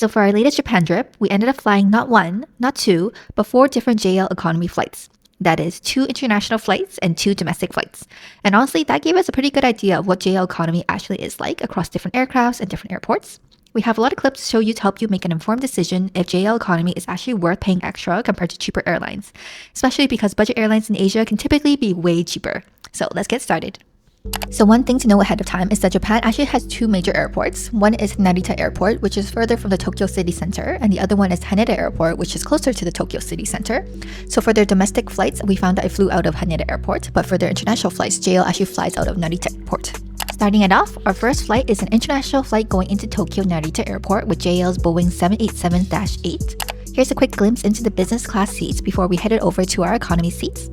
So for our latest Japan trip, we ended up flying not one, not two, but 4 different JAL economy flights. That is 2 international flights and 2 domestic flights. And honestly, that gave us a pretty good idea of what JAL economy actually is like across different aircrafts and different airports. We have a lot of clips to show you to help you make an informed decision if JAL economy is actually worth paying extra compared to cheaper airlines, especially because budget airlines in Asia can typically be way cheaper. So let's get started. So one thing to know ahead of time is that Japan actually has 2 major airports. One is Narita Airport, which is further from the Tokyo city center, and the other one is Haneda Airport, which is closer to the Tokyo city center. So for their domestic flights, we found that it flew out of Haneda Airport, but for their international flights, JAL actually flies out of Narita Airport. Starting it off, our first flight is an international flight going into Tokyo Narita Airport with JAL's Boeing 787-8. Here's a quick glimpse into the business class seats before we headed over to our economy seats.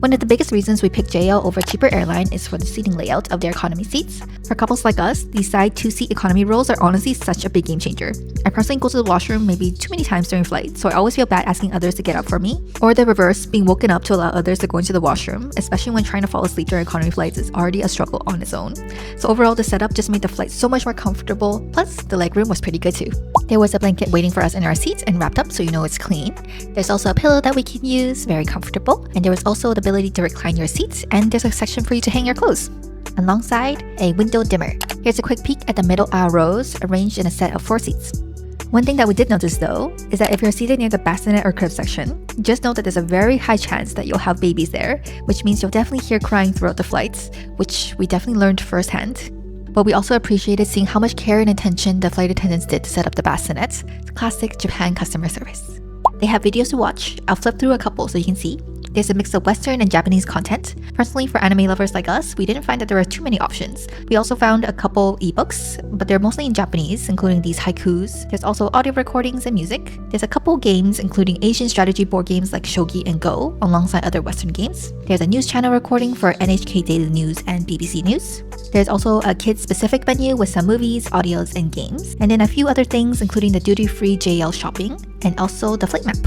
One of the biggest reasons we picked JAL over a cheaper airline is for the seating layout of their economy seats. For couples like us, these side 2-seat economy rows are honestly such a big game changer. I personally go to the washroom maybe too many times during flight, so I always feel bad asking others to get up for me, or the reverse, being woken up to allow others to go into the washroom, especially when trying to fall asleep during economy flights is already a struggle on its own. So overall, the setup just made the flight so much more comfortable, plus the legroom was pretty good too. There was a blanket waiting for us in our seats and wrapped up so you know it's clean. There's also a pillow that we can use, very comfortable, and there was also the ability to recline your seats, and there's a section for you to hang your clothes. Alongside, a window dimmer. Here's a quick peek at the middle aisle rows arranged in a set of 4 seats. One thing that we did notice though, is that if you're seated near the bassinet or crib section, just know that there's a very high chance that you'll have babies there, which means you'll definitely hear crying throughout the flights, which we definitely learned firsthand. But we also appreciated seeing how much care and attention the flight attendants did to set up the bassinets. It's classic Japan customer service. They have videos to watch. I'll flip through a couple so you can see. There's a mix of Western and Japanese content. Personally, for anime lovers like us, we didn't find that there were too many options. We also found a couple ebooks, but they're mostly in Japanese, including these haikus. There's also audio recordings and music. There's a couple games, including Asian strategy board games like Shogi and Go, alongside other Western games. There's a news channel recording for NHK Daily News and BBC News. There's also a kids-specific menu with some movies, audios, and games. And then a few other things, including the duty-free JAL shopping, and also the flight map.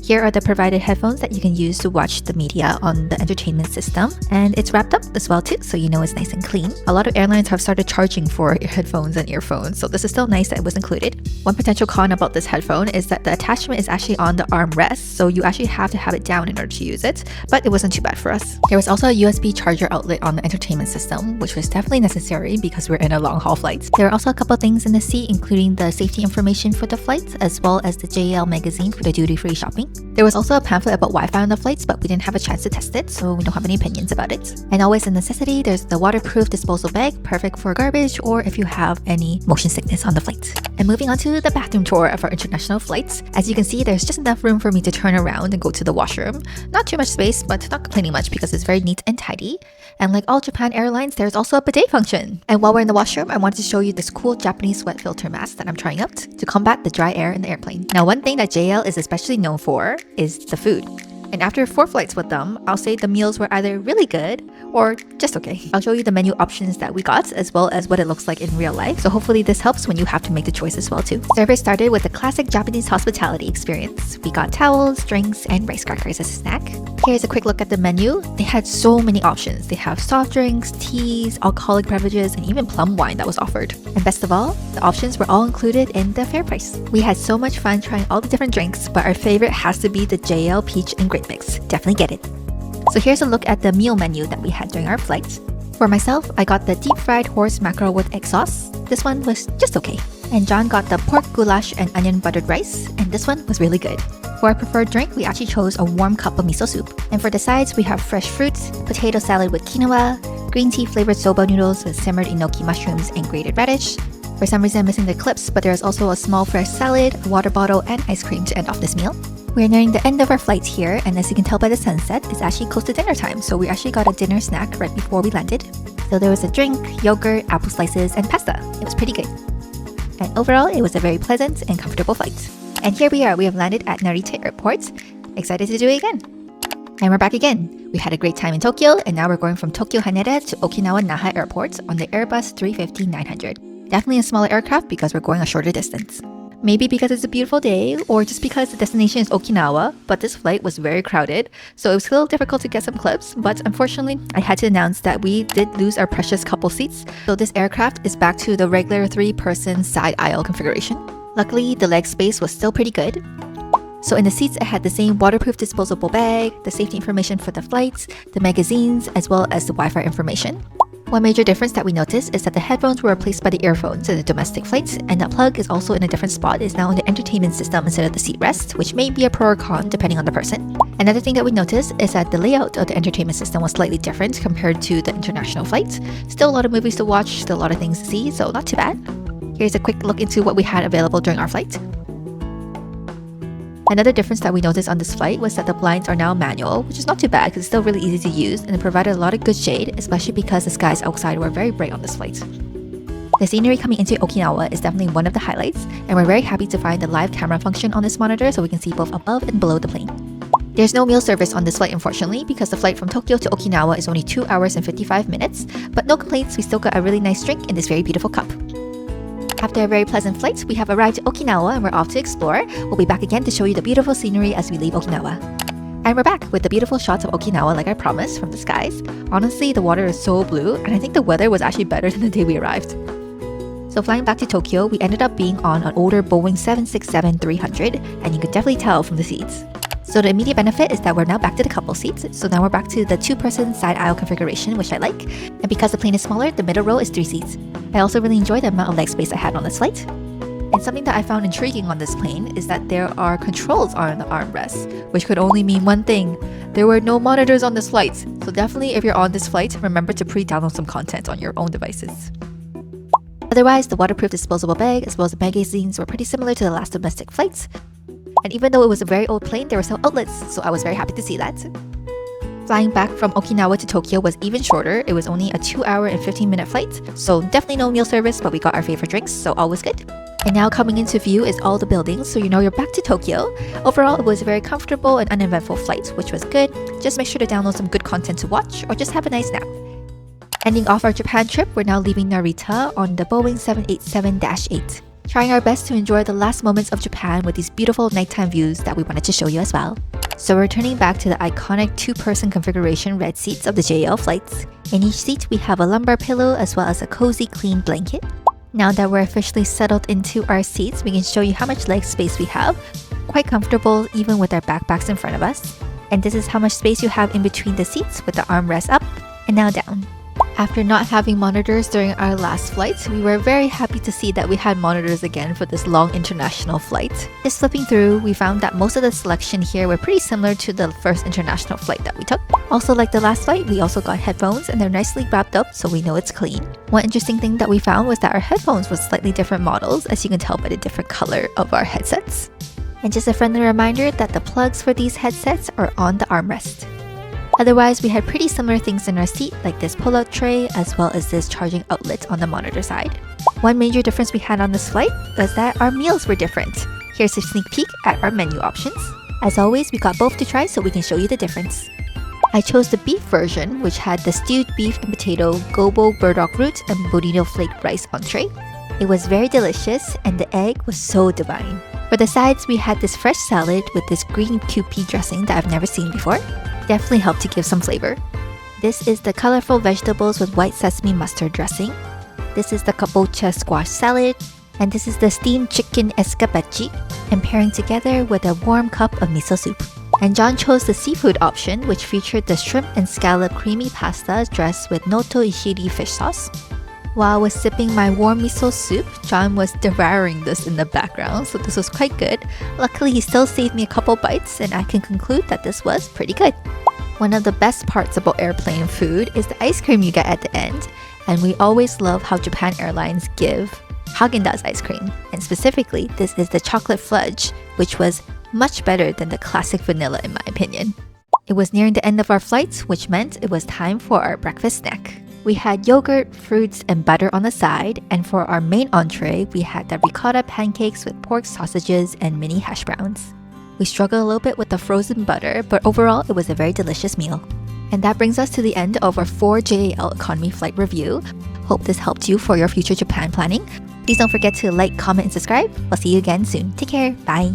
Here are the provided headphones that you can use to watch the media on the entertainment system, and it's wrapped up as well too, so you know it's nice and clean. A lot of airlines have started charging for headphones and earphones, so this is still nice that it was included. One potential con about this headphone is that the attachment is actually on the armrest, so you actually have to have it down in order to use it, but it wasn't too bad for us. There was also a USB charger outlet on the entertainment system, which was definitely necessary because we're in a long haul flight. There are also a couple things in the seat, including the safety information for the flights, as well as the JAL magazine for the duty-free shopping. There was also a pamphlet about Wi-Fi on the flights, but we didn't have a chance to test it, so we don't have any opinions about it. And always a necessity, there's the waterproof disposal bag, perfect for garbage or if you have any motion sickness on the flight. And moving on to the bathroom tour of our international flights. As you can see, there's just enough room for me to turn around and go to the washroom. Not too much space, but not complaining much because it's very neat and tidy. And like all Japan airlines, there's also a bidet function. And while we're in the washroom, I wanted to show you this cool Japanese sweat filter mask that I'm trying out to combat the dry air in the airplane. Now, one thing that JAL is especially known for is the food. And after 4 flights with them, I'll say the meals were either really good or just okay. I'll show you the menu options that we got as well as what it looks like in real life. So hopefully this helps when you have to make the choice as well too. Service started with the classic Japanese hospitality experience. We got towels, drinks, and rice crackers as a snack. Here's a quick look at the menu. They had so many options. They have soft drinks, teas, alcoholic beverages, and even plum wine that was offered. And best of all, the options were all included in the fare price. We had so much fun trying all the different drinks, but our favorite has to be the JAL peach and grape mix. Definitely get it. So here's a look at the meal menu that we had during our flight. For myself, I got the deep fried horse mackerel with egg sauce. This one was just okay. And John got the pork goulash and onion buttered rice, and this one was really good. For our preferred drink, we actually chose a warm cup of miso soup. And for the sides, we have fresh fruits, potato salad with quinoa, green tea flavored soba noodles with simmered enoki mushrooms and grated radish. For some reason, I'm missing the clips, but there's also a small fresh salad, a water bottle, and ice cream to end off this meal. We're nearing the end of our flight here, and as you can tell by the sunset, it's actually close to dinner time, so we actually got a dinner snack right before we landed. So there was a drink, yogurt, apple slices, and pasta. It was pretty good. And overall, it was a very pleasant and comfortable flight. And here we are, we have landed at Narita Airport. Excited to do it again. And we're back again. We had a great time in Tokyo, and now we're going from Tokyo Haneda to Okinawa Naha Airport on the Airbus 350-900. Definitely a smaller aircraft because we're going a shorter distance. Maybe because it's a beautiful day, or just because the destination is Okinawa, but this flight was very crowded, so it was still difficult to get some clips, but unfortunately, I had to announce that we did lose our precious couple seats, so this aircraft is back to the regular 3-person side aisle configuration. Luckily, the leg space was still pretty good. So in the seats, I had the same waterproof disposable bag, the safety information for the flights, the magazines, as well as the Wi-Fi information. One major difference that we noticed is that the headphones were replaced by the earphones in the domestic flights, and that plug is also in a different spot. It's now in the entertainment system instead of the seat rest, which may be a pro or con depending on the person. Another thing that we noticed is that the layout of the entertainment system was slightly different compared to the international flights. Still a lot of movies to watch, still a lot of things to see, so not too bad. Here's a quick look into what we had available during our flight. Another difference that we noticed on this flight was that the blinds are now manual, which is not too bad because it's still really easy to use and it provided a lot of good shade, especially because the skies outside were very bright on this flight. The scenery coming into Okinawa is definitely one of the highlights, and we're very happy to find the live camera function on this monitor so we can see both above and below the plane. There's no meal service on this flight unfortunately because the flight from Tokyo to Okinawa is only 2 hours and 55 minutes, but no complaints, we still got a really nice drink in this very beautiful cup. After a very pleasant flight, we have arrived at Okinawa and we're off to explore. We'll be back again to show you the beautiful scenery as we leave Okinawa. And we're back with the beautiful shots of Okinawa like I promised from the skies. Honestly, the water is so blue and I think the weather was actually better than the day we arrived. So flying back to Tokyo, we ended up being on an older Boeing 767-300 and you could definitely tell from the seats. So the immediate benefit is that we're now back to the couple seats. So now we're back to the 2-person side aisle configuration, which I like. And because the plane is smaller, the middle row is 3 seats. I also really enjoyed the amount of leg space I had on this flight. And something that I found intriguing on this plane is that there are controls on the armrests, which could only mean one thing. There were no monitors on this flight. So definitely if you're on this flight, remember to pre-download some content on your own devices. Otherwise, the waterproof disposable bag as well as the magazines were pretty similar to the last domestic flights. And even though it was a very old plane, there were still outlets, so I was very happy to see that. Flying back from Okinawa to Tokyo was even shorter. It was only a 2-hour and 15-minute flight, so definitely no meal service, but we got our favorite drinks, so always good. And now coming into view is all the buildings, so you know you're back to Tokyo. Overall, it was a very comfortable and uneventful flight, which was good. Just make sure to download some good content to watch, or just have a nice nap. Ending off our Japan trip, we're now leaving Narita on the Boeing 787-8. Trying our best to enjoy the last moments of Japan with these beautiful nighttime views that we wanted to show you as well. So we're returning back to the iconic 2-person configuration red seats of the JAL flights. In each seat, we have a lumbar pillow as well as a cozy clean blanket. Now that we're officially settled into our seats, we can show you how much leg space we have. Quite comfortable even with our backpacks in front of us. And this is how much space you have in between the seats with the armrest up and now down. After not having monitors during our last flight, we were very happy to see that we had monitors again for this long international flight. Just flipping through, we found that most of the selection here were pretty similar to the first international flight that we took. Also like the last flight, we also got headphones and they're nicely wrapped up so we know it's clean. One interesting thing that we found was that our headphones were slightly different models, as you can tell by the different color of our headsets. And just a friendly reminder that the plugs for these headsets are on the armrest. Otherwise, we had pretty similar things in our seat, like this pull-out tray as well as this charging outlet on the monitor side. One major difference we had on this flight was that our meals were different. Here's a sneak peek at our menu options. As always, we got both to try so we can show you the difference. I chose the beef version, which had the stewed beef and potato, gobo burdock root, and bonito flaked rice entree. It was very delicious and the egg was so divine. For the sides, we had this fresh salad with this green Kewpie dressing that I've never seen before. Definitely helped to give some flavor. This is the colorful vegetables with white sesame mustard dressing. This is the kabocha squash salad. And this is the steamed chicken escabeche, and pairing together with a warm cup of miso soup. And John chose the seafood option, which featured the shrimp and scallop creamy pasta dressed with noto ishiri fish sauce. While I was sipping my warm miso soup, John was devouring this in the background, so this was quite good. Luckily, he still saved me a couple bites, and I can conclude that this was pretty good. One of the best parts about airplane food is the ice cream you get at the end, and we always love how Japan Airlines give Häagen-Dazs ice cream, and specifically, this is the chocolate fudge, which was much better than the classic vanilla in my opinion. It was nearing the end of our flight, which meant it was time for our breakfast snack. We had yogurt, fruits, and butter on the side, and for our main entree, we had the ricotta pancakes with pork sausages and mini hash browns. We struggled a little bit with the frozen butter, but overall, it was a very delicious meal. And that brings us to the end of our 4 JAL economy flight review. Hope this helped you for your future Japan planning. Please don't forget to like, comment, and subscribe. We'll see you again soon. Take care. Bye.